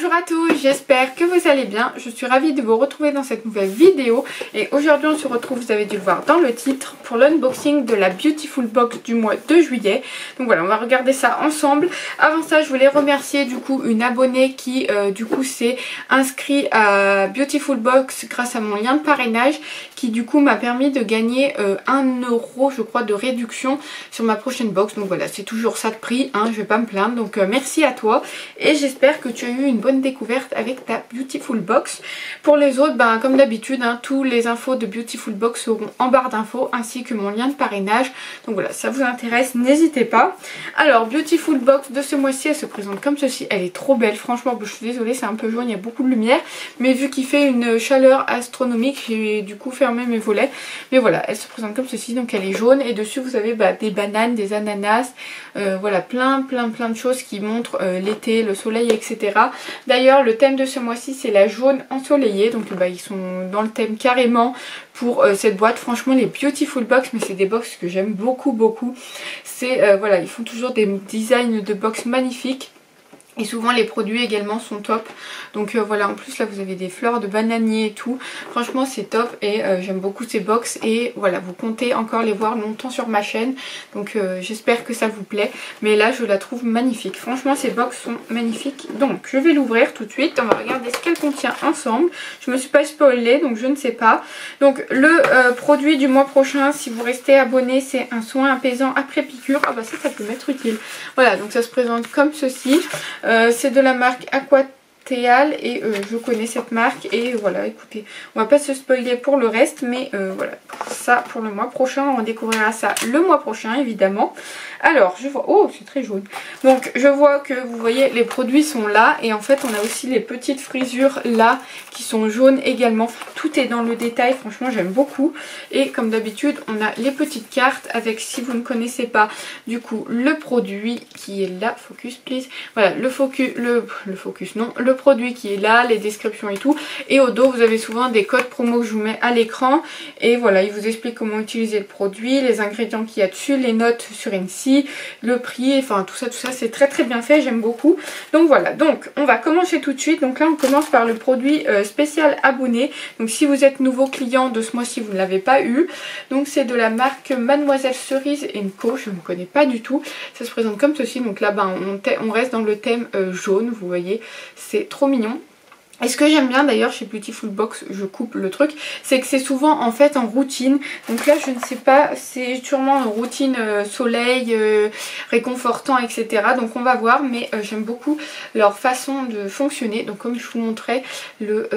Bonjour à tous, j'espère que vous allez bien. Je suis ravie de vous retrouver dans cette nouvelle vidéo. Et aujourd'hui on se retrouve, vous avez dû le voir dans le titre, pour l'unboxing de la Beautiful Box du mois de juillet. Donc voilà, on va regarder ça ensemble. Avant ça, je voulais remercier du coup une abonnée qui du coup s'est inscrite à Beautiful Box grâce à mon lien de parrainage, qui du coup m'a permis de gagner 1 € je crois de réduction sur ma prochaine box. Donc voilà, c'est toujours ça de prix, hein, je vais pas me plaindre. Donc merci à toi et j'espère que tu as eu une bonne découverte avec ta Beautiful Box. Pour les autres, ben, comme d'habitude, hein, tous les infos de Beautiful Box seront en barre d'infos ainsi que mon lien de parrainage. Donc voilà, si ça vous intéresse, n'hésitez pas. Alors, Beautiful Box de ce mois-ci, elle se présente comme ceci. Elle est trop belle, franchement, je suis désolée, c'est un peu jaune, il y a beaucoup de lumière. Mais vu qu'il fait une chaleur astronomique, j'ai du coup fermé mes volets. Mais voilà, elle se présente comme ceci, donc elle est jaune. Et dessus, vous avez des bananes, des ananas, voilà, plein de choses qui montrent l'été, le soleil, etc. D'ailleurs, le thème de ce mois-ci, c'est la jaune ensoleillée. Donc ils sont dans le thème carrément pour cette boîte. Franchement, les Beautiful Box, mais c'est des box que j'aime beaucoup. C'est voilà, ils font toujours des designs de box magnifiques. Et souvent les produits également sont top. Donc voilà, en plus là vous avez des fleurs de bananier et tout. Franchement c'est top et j'aime beaucoup ces box. Et voilà, vous comptez encore les voir longtemps sur ma chaîne. Donc j'espère que ça vous plaît. Mais là je la trouve magnifique. Franchement ces box sont magnifiques. Donc je vais l'ouvrir tout de suite. On va regarder ce qu'elle contient ensemble. Je me suis pas spoilée donc je ne sais pas. Donc le produit du mois prochain, si vous restez abonné, c'est un soin apaisant après piqûre. Ah bah ça peut m'être utile. Voilà, donc ça se présente comme ceci. C'est de la marque Aquateal et je connais cette marque. Et voilà, écoutez, on va pas se spoiler pour le reste, mais voilà, ça pour le mois prochain, on découvrira ça le mois prochain évidemment. Alors je vois, oh c'est très jaune. Donc je vois que vous voyez les produits sont là et en fait on a aussi les petites frisures là qui sont jaunes également. Tout est dans le détail, franchement j'aime beaucoup. Et comme d'habitude on a les petites cartes avec, si vous ne connaissez pas du coup le produit qui est là, focus please. Voilà, le produit qui est là, les descriptions et tout. Et au dos vous avez souvent des codes promo que je vous mets à l'écran. Et voilà, il vous explique comment utiliser le produit, les ingrédients qu'il y a dessus, les notes sur Etsy, le prix, enfin tout ça c'est très bien fait, j'aime beaucoup. Donc voilà, donc on va commencer tout de suite. Donc là on commence par le produit spécial abonné. Donc si vous êtes nouveau client de ce mois-ci, vous ne l'avez pas eu. Donc c'est de la marque Mademoiselle Cerise Co, je ne connais pas du tout. Ça se présente comme ceci. Donc là-bas on reste dans le thème jaune, vous voyez, c'est trop mignon. Et ce que j'aime bien d'ailleurs chez Beautiful Box, je coupe le truc, c'est que c'est souvent en fait en routine. Donc là je ne sais pas, c'est sûrement en routine soleil, réconfortant, etc. Donc on va voir, mais j'aime beaucoup leur façon de fonctionner. Donc comme je vous montrais, le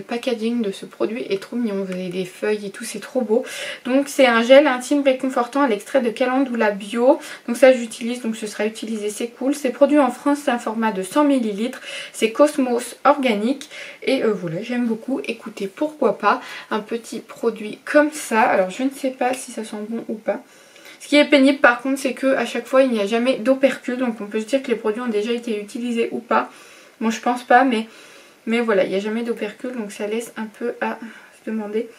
packaging de ce produit est trop mignon. Vous avez des feuilles et tout, c'est trop beau. Donc c'est un gel intime réconfortant à l'extrait de calendula bio. Donc ça j'utilise, donc ce sera utilisé, c'est cool. C'est produit en France, c'est un format de 100 ml. C'est Cosmos organique. Et voilà, j'aime beaucoup. Écoutez, pourquoi pas un petit produit comme ça. Alors je ne sais pas si ça sent bon ou pas. Ce qui est pénible par contre, c'est que à chaque fois il n'y a jamais d'opercule. Donc on peut se dire que les produits ont déjà été utilisés ou pas. Bon, je pense pas, mais voilà, il n'y a jamais d'opercule. Donc ça laisse un peu à se demander.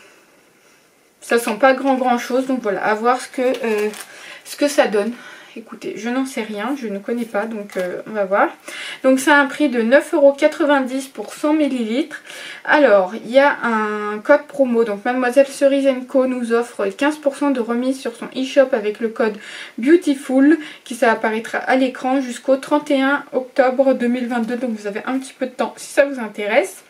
Ça sent pas grand chose. Donc voilà, à voir ce que ça donne. Écoutez, je n'en sais rien, je ne connais pas, donc on va voir. Donc c'est un prix de 9,90 € pour 100 ml. Alors, il y a un code promo, donc Mademoiselle Cerise Co nous offre 15% de remise sur son e-shop avec le code BEAUTIFUL, qui ça apparaîtra à l'écran jusqu'au 31 octobre 2022, donc vous avez un petit peu de temps si ça vous intéresse.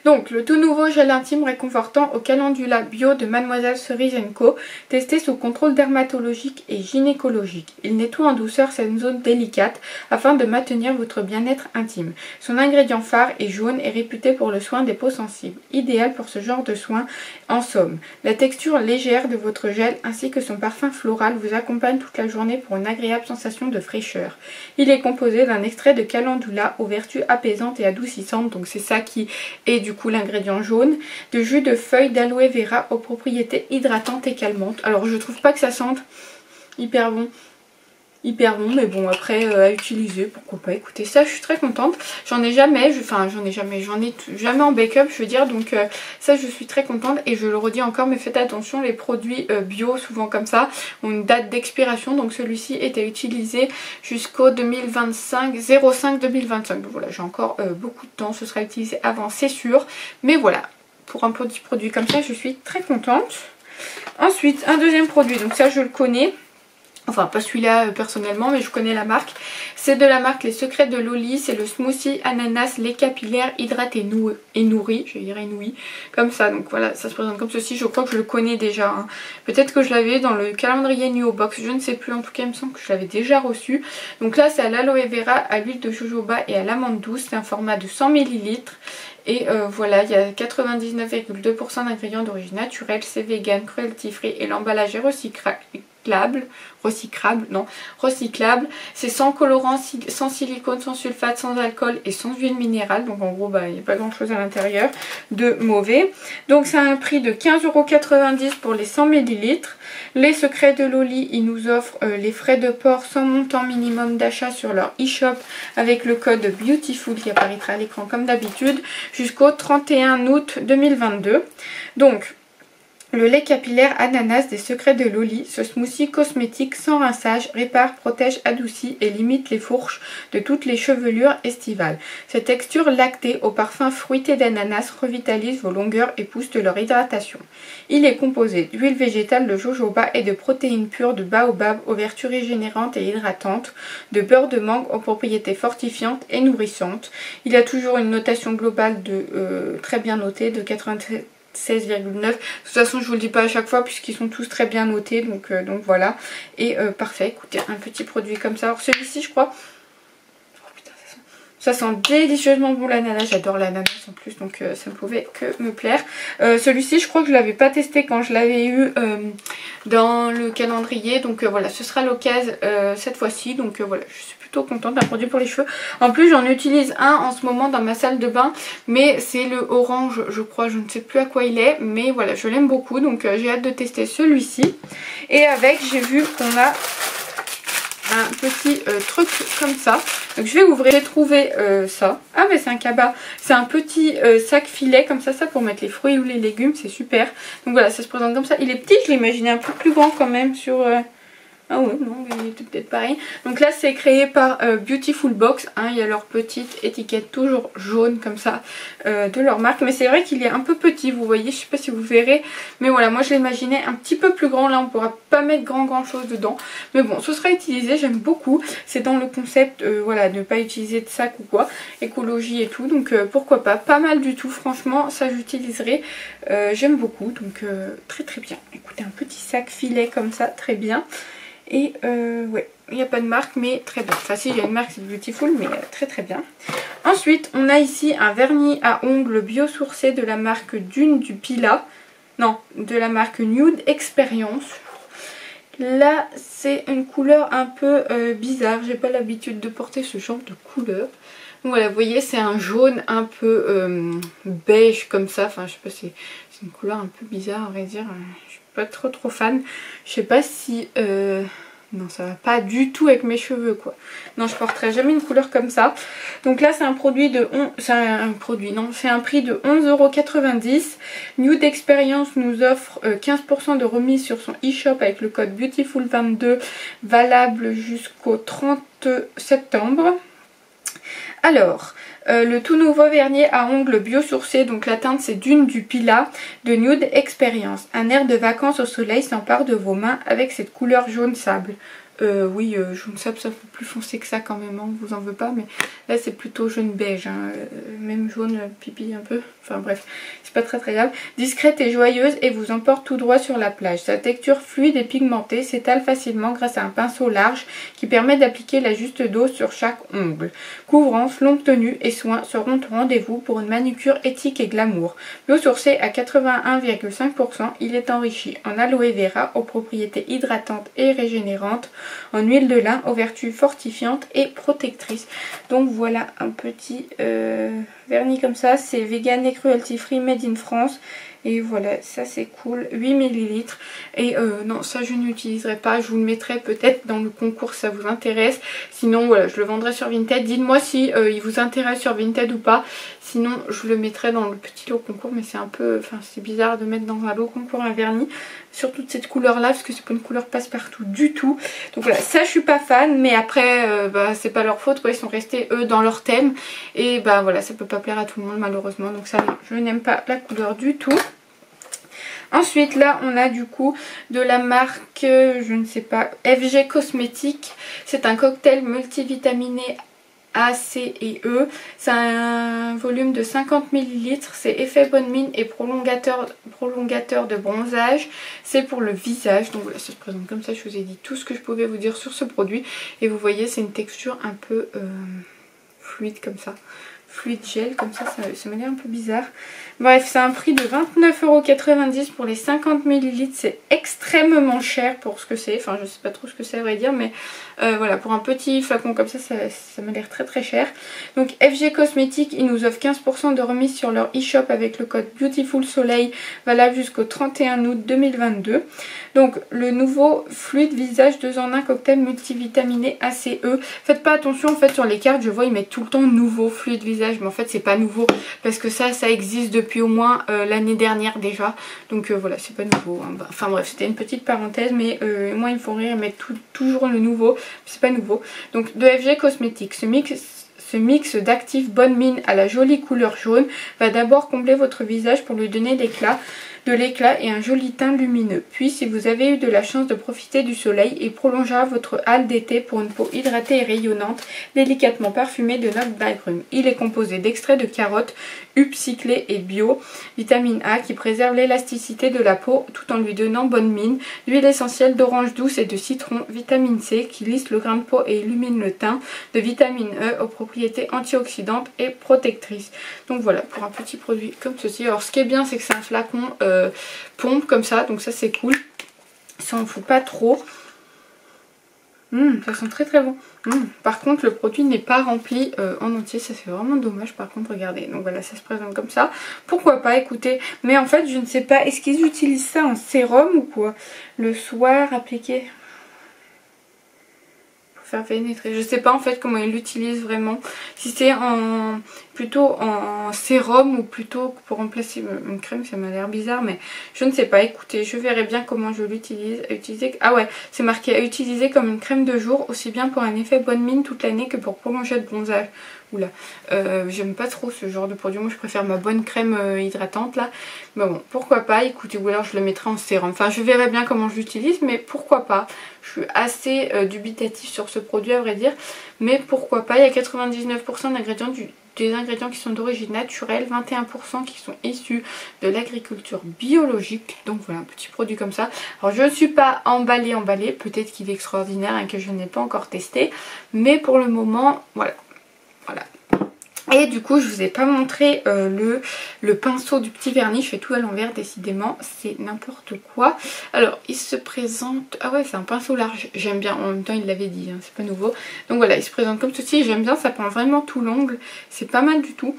Donc le tout nouveau gel intime réconfortant au calendula bio de Mademoiselle Cerise Co, testé sous contrôle dermatologique et gynécologique. Il nettoie en douceur cette zone délicate afin de maintenir votre bien-être intime. Son ingrédient phare est jaune et réputé pour le soin des peaux sensibles. Idéal pour ce genre de soin en somme. La texture légère de votre gel ainsi que son parfum floral vous accompagnent toute la journée pour une agréable sensation de fraîcheur. Il est composé d'un extrait de calendula aux vertus apaisantes et adoucissantes, donc c'est ça qui est du coup l'ingrédient jaune, de jus de feuilles d'aloe vera aux propriétés hydratantes et calmantes. Alors je trouve pas que ça sente hyper bon. hyper bon, mais bon après à utiliser, pourquoi pas. Écoutez, ça je suis très contente. J'en ai jamais, j'en ai jamais en backup je veux dire, donc ça je suis très contente. Et je le redis encore, mais faites attention, les produits bio souvent comme ça ont une date d'expiration, donc celui-ci était utilisé jusqu'au 2025, 05 2025, donc voilà, j'ai encore beaucoup de temps, ce sera utilisé avant c'est sûr, mais voilà, pour un petit produit comme ça je suis très contente. Ensuite un deuxième produit, donc ça je le connais. Enfin pas celui-là personnellement, mais je connais la marque. C'est de la marque Les Secrets de Loli. C'est le smoothie ananas lait capillaire hydraté et nourri. Je vais dire enoui. Comme ça. Donc voilà, ça se présente comme ceci. Je crois que je le connais déjà. Hein. Peut-être que je l'avais dans le calendrier Nuo Box. Je ne sais plus. En tout cas, il me semble que je l'avais déjà reçu. Donc là, c'est à l'aloe vera, à l'huile de jojoba et à l'amande douce. C'est un format de 100 ml. Et voilà, il y a 99,2% d'ingrédients d'origine naturelle. C'est vegan, cruelty free et l'emballage est recyclable. C'est sans colorant, sans silicone, sans sulfate, sans alcool et sans huile minérale. Donc en gros, il n'y a pas grand chose à l'intérieur de mauvais. Donc c'est un prix de 15,90 € pour les 100 ml. Les Secrets de Loli, ils nous offrent les frais de port sans montant minimum d'achat sur leur e-shop avec le code BEAUTIFUL qui apparaîtra à l'écran comme d'habitude jusqu'au 31 août 2022. Donc le lait capillaire ananas des Secrets de Loli, ce smoothie cosmétique sans rinçage, répare, protège, adoucit et limite les fourches de toutes les chevelures estivales. Cette texture lactée au parfum fruité d'ananas revitalise vos longueurs et pousse de leur hydratation. Il est composé d'huile végétale de jojoba et de protéines pures de baobab aux vertus régénérantes et hydratantes, de beurre de mangue aux propriétés fortifiantes et nourrissantes. Il a toujours une notation globale de très bien notée de 87. 16,9. De toute façon je vous le dis pas à chaque fois puisqu'ils sont tous très bien notés, donc voilà. Et parfait, écoutez, un petit produit comme ça. Alors celui-ci je crois, oh putain, ça sent délicieusement bon l'ananas, j'adore l'ananas en plus, donc ça ne pouvait que me plaire. Celui-ci je crois que je l'avais pas testé quand je l'avais eu dans le calendrier, donc voilà, ce sera l'occasion cette fois-ci, donc voilà, je suis plutôt contente d'un produit pour les cheveux. En plus j'en utilise un en ce moment dans ma salle de bain, mais c'est le orange je crois, je ne sais plus à quoi il est, mais voilà, je l'aime beaucoup, donc j'ai hâte de tester celui-ci. Et avec, j'ai vu qu'on a un petit truc comme ça, donc je vais ouvrir. J'ai trouvé ça, ah mais c'est un cabas, c'est un petit sac filet comme ça pour mettre les fruits ou les légumes, c'est super. Donc voilà, ça se présente comme ça, il est petit, je l'imaginais un peu plus grand quand même sur... Ah ouais, non, mais il était peut-être pareil. Donc là, c'est créé par Beautiful Box. Hein, il y a leur petite étiquette toujours jaune comme ça de leur marque. Mais c'est vrai qu'il est un peu petit, vous voyez. Je sais pas si vous verrez. Mais voilà, moi je l'imaginais un petit peu plus grand. Là, on pourra pas mettre grand chose dedans. Mais bon, ce sera utilisé. J'aime beaucoup. C'est dans le concept, voilà, de ne pas utiliser de sac ou quoi. Écologie et tout. Donc pourquoi pas. Pas mal du tout. Franchement, ça j'utiliserai. J'aime beaucoup. Donc très bien. Écoutez, un petit sac filet comme ça, très bien. Et ouais, il n'y a pas de marque mais très bien. Enfin si, il y a une marque, c'est Beautiful, mais très bien. Ensuite, on a ici un vernis à ongles biosourcé de la marque Dune du Pila. Non, de la marque Nude Experience. Là, c'est une couleur un peu bizarre. J'ai pas l'habitude de porter ce genre de couleur. Donc voilà, vous voyez, c'est un jaune un peu beige comme ça. Enfin, je sais pas, c'est une couleur un peu bizarre, à vrai dire. Je suis pas trop fan. Je sais pas si... non, ça va pas du tout avec mes cheveux, quoi. Non, je porterai jamais une couleur comme ça. Donc là, c'est un produit de... C'est un prix de 11,90 €. Nude Experience nous offre 15% de remise sur son e-shop avec le code BEAUTIFUL22, valable jusqu'au 30 septembre. Alors, le tout nouveau vernis à ongles biosourcé, donc la teinte c'est Dune du Pila de Nude Experience. Un air de vacances au soleil s'empare de vos mains avec cette couleur jaune sable. Oui, jaune sable, ça fait plus foncé que ça quand même, hein, on vous en veut pas, mais là c'est plutôt jaune beige, hein, même jaune pipi un peu, enfin bref, c'est pas très grave. Discrète et joyeuse et vous emporte tout droit sur la plage. Sa texture fluide et pigmentée s'étale facilement grâce à un pinceau large qui permet d'appliquer la juste dose sur chaque ongle. Couvrance, longue tenue et soins seront au rendez-vous pour une manucure éthique et glamour. Biosourcé à 81,5%, il est enrichi en aloe vera aux propriétés hydratantes et régénérantes, en huile de lin aux vertus fortifiantes et protectrices. Donc voilà un petit vernis comme ça, c'est vegan et cruelty free, made in France. Et voilà, ça c'est cool, 8 ml. Et non, ça je n'utiliserai pas, je vous le mettrai peut-être dans le concours si ça vous intéresse. Sinon voilà, je le vendrai sur Vinted. Dites-moi si il vous intéresse sur Vinted ou pas. Sinon je le mettrai dans le petit lot concours, mais c'est un peu, enfin c'est bizarre de mettre dans un lot concours un vernis. Surtout de cette couleur là, parce que c'est pas une couleur passe-partout du tout. Donc voilà, ça je suis pas fan, mais après bah, c'est pas leur faute quoi, ils sont restés eux dans leur thème. Et bah voilà, ça peut pas plaire à tout le monde malheureusement. Donc ça, je n'aime pas la couleur du tout. Ensuite là on a du coup de la marque, je ne sais pas, FG Cosmétiques. C'est un cocktail multivitaminé A, C et E. C'est un volume de 50 ml. C'est effet bonne mine et prolongateur de bronzage. C'est pour le visage. Donc voilà, ça se présente comme ça. Je vous ai dit tout ce que je pouvais vous dire sur ce produit. Et vous voyez, c'est une texture un peu fluide comme ça. Fluide gel comme ça m'a l'air un peu bizarre. Bref, c'est un prix de 29,90 € pour les 50 ml. C'est extrêmement cher pour ce que c'est. Enfin, je sais pas trop ce que c'est à vrai dire, mais voilà, pour un petit flacon comme ça, ça m'a l'air très très cher. Donc FG Cosmétiques, ils nous offrent 15% de remise sur leur e-shop avec le code Beautiful Soleil, valable jusqu'au 31 août 2022. Donc le nouveau fluide visage 2 en 1 cocktail multivitaminé ACE. Faites pas attention, en fait sur les cartes je vois ils mettent tout le temps nouveau fluide visage, mais en fait c'est pas nouveau parce que ça existe depuis au moins l'année dernière déjà. Donc voilà, c'est pas nouveau hein. Enfin bref, c'était une petite parenthèse, mais moi ils me font rire, ils mettent toujours le nouveau, c'est pas nouveau. Donc de FG Cosmétiques, ce mix d'actifs bonne mine à la jolie couleur jaune va d'abord combler votre visage pour lui donner de l'éclat et un joli teint lumineux. Puis si vous avez eu de la chance de profiter du soleil, il prolongera votre hâle d'été pour une peau hydratée et rayonnante, délicatement parfumée de notes d'agrumes. Il est composé d'extraits de carottes, upcyclés et bio, vitamine A qui préserve l'élasticité de la peau tout en lui donnant bonne mine, d'huile essentielle d'orange douce et de citron, vitamine C qui lisse le grain de peau et illumine le teint, de vitamine E aux propriétés antioxydantes et protectrices. Donc voilà, pour un petit produit comme ceci. Alors ce qui est bien, c'est que c'est un flacon pompe comme ça, donc ça c'est cool. Ça on fout pas trop. Ça sent très très bon. Par contre le produit n'est pas rempli en entier, ça c'est vraiment dommage. Par contre regardez, donc voilà, ça se présente comme ça. Pourquoi pas, écoutez. Mais en fait je ne sais pas, est-ce qu'ils utilisent ça en sérum ou quoi? Le soir appliqué pour faire pénétrer. Je sais pas en fait comment ils l'utilisent vraiment. Si c'est plutôt en sérum ou plutôt pour remplacer une crème, ça m'a l'air bizarre, mais je ne sais pas. Écoutez, je verrai bien comment je l'utilise. Ah ouais, c'est marqué à utiliser comme une crème de jour, aussi bien pour un effet bonne mine toute l'année que pour prolonger le bronzage. Oula, j'aime pas trop ce genre de produit. Moi je préfère ma bonne crème hydratante là. Mais bon, pourquoi pas, écoutez, ou alors je le mettrai en sérum. Enfin je verrai bien comment je l'utilise, mais pourquoi pas. Je suis assez dubitative sur ce produit à vrai dire. Mais pourquoi pas, il y a 99% d'ingrédients des ingrédients qui sont d'origine naturelle, 21% qui sont issus de l'agriculture biologique. Donc voilà, un petit produit comme ça. Alors je ne suis pas emballée, peut-être qu'il est extraordinaire et que je n'ai pas encore testé. Mais pour le moment, voilà. Et du coup je vous ai pas montré le pinceau du petit vernis. Je fais tout à l'envers décidément, c'est n'importe quoi. Alors il se présente, ah ouais c'est un pinceau large, j'aime bien, en même temps il l'avait dit hein, c'est pas nouveau. Donc voilà, il se présente comme ceci, j'aime bien, ça prend vraiment tout l'ongle, c'est pas mal du tout.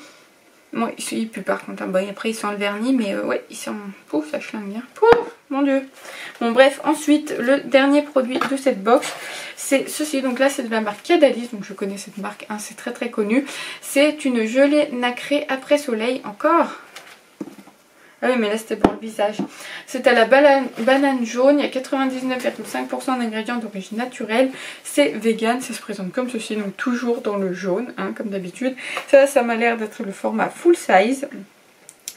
Bon, il pue par contre, hein. Bon, après il sent le vernis, mais ouais il sent, pouf ça chlingue bien, pouf mon dieu. Bon bref, ensuite le dernier produit de cette box c'est ceci. Donc là c'est de la marque Cadalis, donc je connais cette marque hein, c'est très très connu. C'est une gelée nacrée après soleil encore. Ah oui mais là c'était pour le visage. C'est à la banane jaune, il y a 99,5% d'ingrédients d'origine naturelle. C'est vegan, ça se présente comme ceci, donc toujours dans le jaune hein, comme d'habitude. Ça m'a l'air d'être le format full size.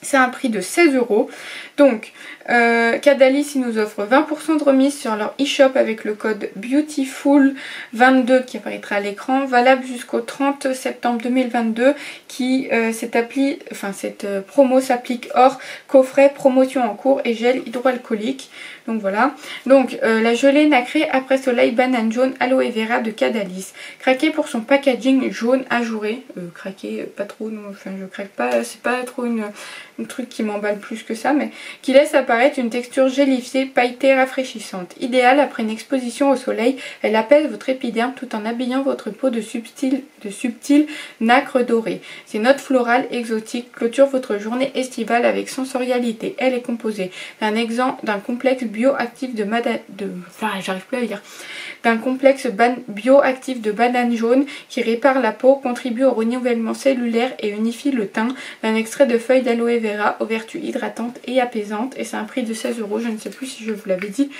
C'est un prix de 16 €. Donc Cadalis il nous offre 20% de remise sur leur e-shop avec le code Beautiful22 qui apparaîtra à l'écran, valable jusqu'au 30 septembre 2022. Cette promo s'applique hors coffret, promotion en cours et gel hydroalcoolique. Donc voilà. Donc la gelée nacrée après soleil banane jaune aloe vera de Cadalis. Craqué pour son packaging jaune ajouré. Craqué pas trop, non, enfin je craque pas, c'est pas trop une un truc qui m'emballe plus que ça, mais qui laisse apparaître une texture gélifiée, pailletée, rafraîchissante. Idéale après une exposition au soleil, elle apaise votre épiderme tout en habillant votre peau de subtils nacre doré. Ces notes florales exotiques clôturent votre journée estivale avec sensorialité. Elle est composée d'un complexe bioactif de banane jaune qui répare la peau, contribue au renouvellement cellulaire et unifie le teint, d'un extrait de feuilles d'aloe vera aux vertus hydratantes et apaisantes, et c'est un prix de 16 €, je ne sais plus si je vous l'avais dit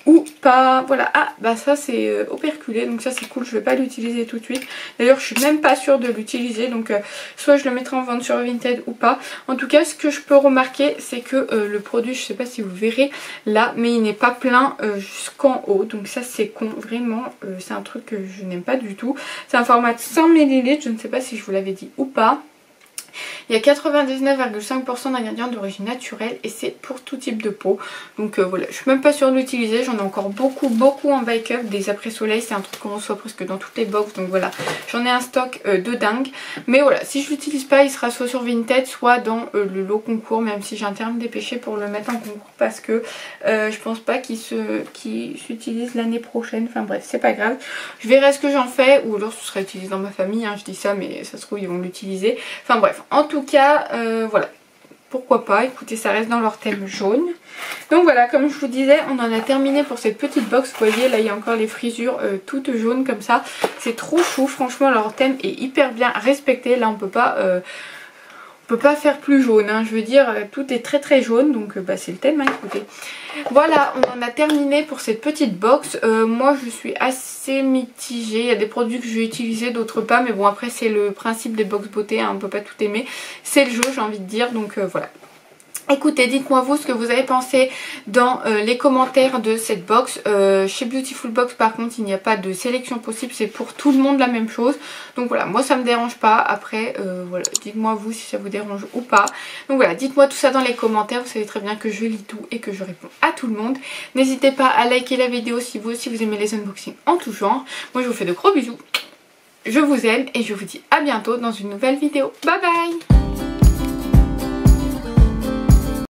ou pas. Voilà, ah bah ça c'est operculé, donc ça c'est cool, je vais pas l'utiliser tout de suite. D'ailleurs je suis même pas sûre de l'utiliser, donc soit je le mettrai en vente sur Vinted ou pas. En tout cas ce que je peux remarquer c'est que le produit, je sais pas si vous verrez là, mais il n'est pas plein jusqu'en haut, donc ça c'est con, vraiment c'est un truc que je n'aime pas du tout. C'est un format de 100 ml, je ne sais pas si je vous l'avais dit ou pas. Il y a 99,5% d'ingrédients d'origine naturelle et c'est pour tout type de peau. Donc voilà, je suis même pas sûre de l'utiliser. J'en ai encore beaucoup en bake-up. Des après-soleil, c'est un truc qu'on reçoit presque dans toutes les box. Donc voilà, j'en ai un stock de dingue. Mais voilà, si je l'utilise pas, il sera soit sur Vinted, soit dans le lot concours. Même si j'ai un terme dépêché pour le mettre en concours. Parce que je pense pas qu'il s'utilise l'année prochaine. Enfin bref, c'est pas grave. Je verrai ce que j'en fais. Ou alors ce sera utilisé dans ma famille. Hein, je dis ça, mais ça se trouve ils vont l'utiliser. Enfin bref. En tout cas, voilà, pourquoi pas, écoutez, ça reste dans leur thème jaune. Donc voilà, comme je vous disais, on en a terminé pour cette petite box. Vous voyez, là il y a encore les frisures toutes jaunes comme ça. C'est trop chou, franchement leur thème est hyper bien respecté. Là on peut pas faire plus jaune, hein. Je veux dire, tout est très jaune, donc bah, c'est le thème, hein, écoutez. Voilà, on en a terminé pour cette petite box. Moi je suis assez mitigée, il y a des produits que je vais utiliser, d'autres pas, mais bon après c'est le principe des box beauté, hein, on peut pas tout aimer. C'est le jeu, j'ai envie de dire, donc voilà. Écoutez, dites-moi vous ce que vous avez pensé dans les commentaires de cette box. Chez Beautiful Box par contre il n'y a pas de sélection possible, c'est pour tout le monde la même chose. Donc voilà, moi ça me dérange pas. Après voilà, dites-moi vous si ça vous dérange ou pas. Donc voilà, dites-moi tout ça dans les commentaires. Vous savez très bien que je lis tout et que je réponds à tout le monde. N'hésitez pas à liker la vidéo si vous aussi vous aimez les unboxings en tout genre. Moi je vous fais de gros bisous. Je vous aime et je vous dis à bientôt dans une nouvelle vidéo. Bye bye!